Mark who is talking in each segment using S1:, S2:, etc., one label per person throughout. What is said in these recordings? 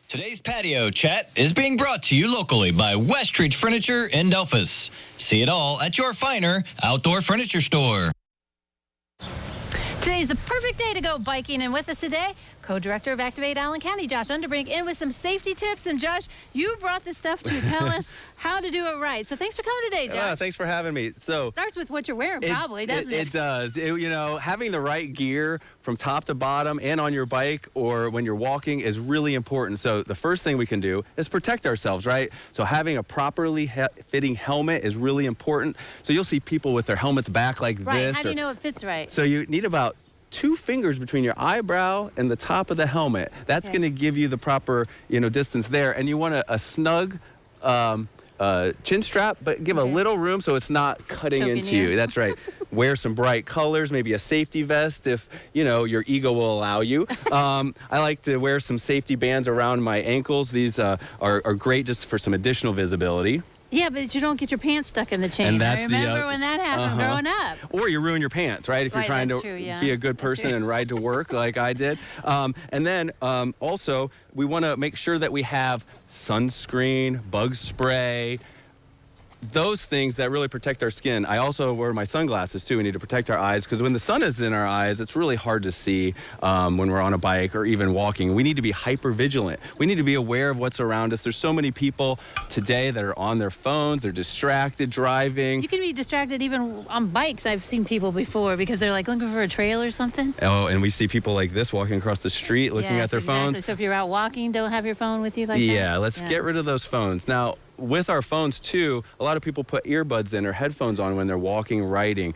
S1: Today's patio chat is being brought to you locally by Westridge Furniture in Delphus. See it all at your finer outdoor furniture store.
S2: Today's the perfect day to go biking, and with us today, co-director of Activate Allen County, Josh Unterbrink, in with some safety tips. And Josh, you brought this stuff to tell us how to do it right. So thanks for coming today, Josh.
S3: Thanks for having me. So
S2: starts with what you're wearing, probably, doesn't it?
S3: It does. Having the right gear from top to bottom and on your bike or when you're walking is really important. So the first thing we can do is protect ourselves, right? So having a properly fitting helmet is really important. So you'll see people with their helmets back like this.
S2: Right. How do you know it fits right?
S3: So you need about 2 fingers between your eyebrow and the top of the helmet. That's going to give you the proper, distance there. And you want a snug chin strap, but give a little room so it's not cutting
S2: Choking
S3: into you. That's right. Wear some bright colors, maybe a safety vest if, your ego will allow you. I like to wear some safety bands around my ankles. These are great just for some additional visibility.
S2: Yeah, but you don't get your pants stuck in the chain.
S3: And that's
S2: I remember when that happened growing up.
S3: Or you ruin your pants, right? If you're trying to be a good person and ride to work like I did. And then also, we want to make sure that we have sunscreen, bug spray, those things that really protect our skin. I also wear my sunglasses too. We need to protect our eyes because when the sun is in our eyes, it's really hard to see when we're on a bike or even walking. We need to be hyper vigilant. We need to be aware of what's around us. There's so many people today that are on their phones. They're distracted driving.
S2: You can be distracted even on bikes. I've seen people before because they're like looking for a trail or something.
S3: Oh, and we see people like this walking across the street looking at their phones.
S2: So if you're out walking, don't have your phone with you like that?
S3: Yeah, let's get rid of those phones. Now, with our phones too, a lot of people put earbuds in or headphones on when they're walking, riding.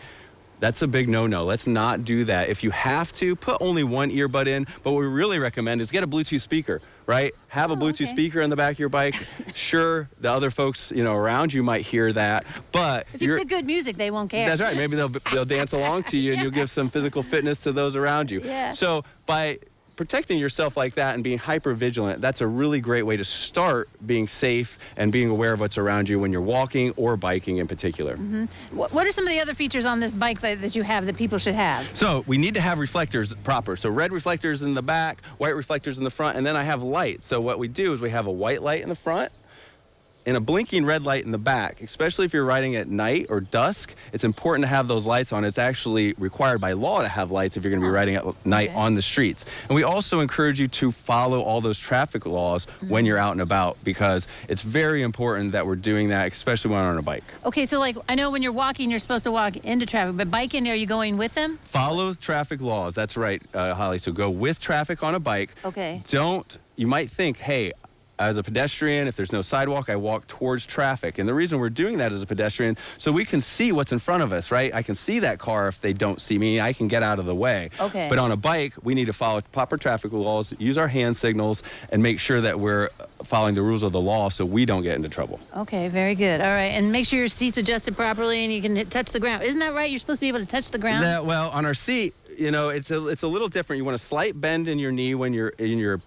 S3: That's a big no-no. Let's not do that. If you have to, put only one earbud in, but what we really recommend is get a Bluetooth speaker, right? Have a Bluetooth speaker in the back of your bike. Sure, the other folks, around you might hear that, but
S2: if you put good music, they won't care.
S3: That's right. Maybe they'll dance along to you and you'll give some physical fitness to those around you.
S2: Yeah.
S3: So by protecting yourself like that and being hyper vigilant, that's a really great way to start being safe and being aware of what's around you when you're walking or biking in particular.
S2: Mm-hmm. What are some of the other features on this bike that you have that people should have?
S3: So we need to have reflectors proper. So red reflectors in the back, white reflectors in the front, and then I have lights. So what we do is we have a white light in the front and a blinking red light in the back. Especially if you're riding at night or dusk, it's important to have those lights on. It's actually required by law to have lights if you're going to be riding at night on the streets. And we also encourage you to follow all those traffic laws when you're out and about because it's very important that we're doing that, especially when on a bike. Okay,
S2: so I know when you're walking, you're supposed to walk into traffic, but biking, are you going with them?
S3: Follow traffic laws. That's right, Holly. So go with traffic on a bike.
S2: Okay.
S3: You might think, hey, as a pedestrian, if there's no sidewalk, I walk towards traffic. And the reason we're doing that as a pedestrian, so we can see what's in front of us, right? I can see that car if they don't see me. I can get out of the way.
S2: Okay.
S3: But on a bike, we need to follow proper traffic laws, use our hand signals, and make sure that we're following the rules of the law so we don't get into trouble.
S2: Okay, very good. All right, and make sure your seat's adjusted properly and you can touch the ground. Isn't that right? You're supposed to be able to touch the ground?
S3: Well, on our seat, it's a little different. You want a slight bend in your knee when your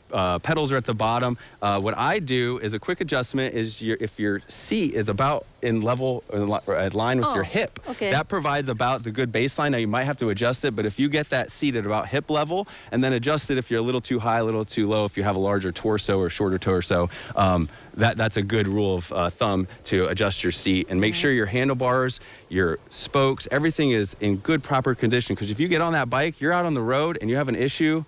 S3: pedals are at the bottom. What I do is a quick adjustment is if your seat is about in line with your hip.
S2: Okay.
S3: That provides about the good baseline. Now you might have to adjust it, but if you get that seat at about hip level and then adjust it if you're a little too high, a little too low, if you have a larger torso or shorter torso, that's a good rule of thumb to adjust your seat and make sure your handlebars, your spokes, everything is in good, proper condition. Because if you get on that bike, you're out on the road and you have an issue,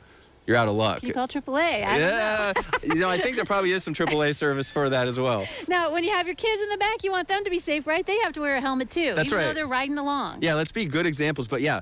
S3: you're out of luck.
S2: Can you call AAA? I don't know.
S3: I think there probably is some AAA service for that as well.
S2: Now, when you have your kids in the back, you want them to be safe, right? They have to wear a helmet too,
S3: That's
S2: even
S3: right.
S2: though they're riding along.
S3: Yeah, let's be good examples. But yeah,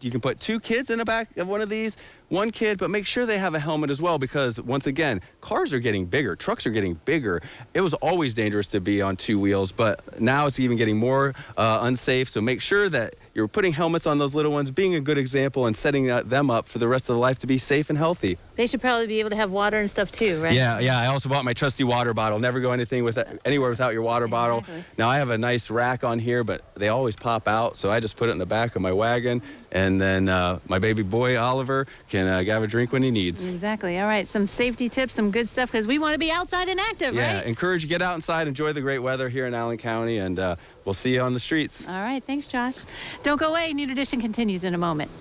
S3: you can put 2 kids in the back of one of these, 1 kid, but make sure they have a helmet as well because, once again, cars are getting bigger, trucks are getting bigger. It was always dangerous to be on 2 wheels, but now it's even getting more unsafe. So make sure that you're putting helmets on those little ones, being a good example and setting them up for the rest of their life to be safe and healthy.
S2: They should probably be able to have water and stuff too, right?
S3: Yeah. I also bought my trusty water bottle. Never go anywhere without your water bottle. Now, I have a nice rack on here, but they always pop out, so I just put it in the back of my wagon, and then my baby boy, Oliver, can have a drink when he needs.
S2: Exactly. All right, some safety tips, some good stuff, because we want to be outside and active, right?
S3: Yeah, encourage you to get out inside, enjoy the great weather here in Allen County, and we'll see you on the streets.
S2: All right, thanks, Josh. Don't go away. New Edition continues in a moment.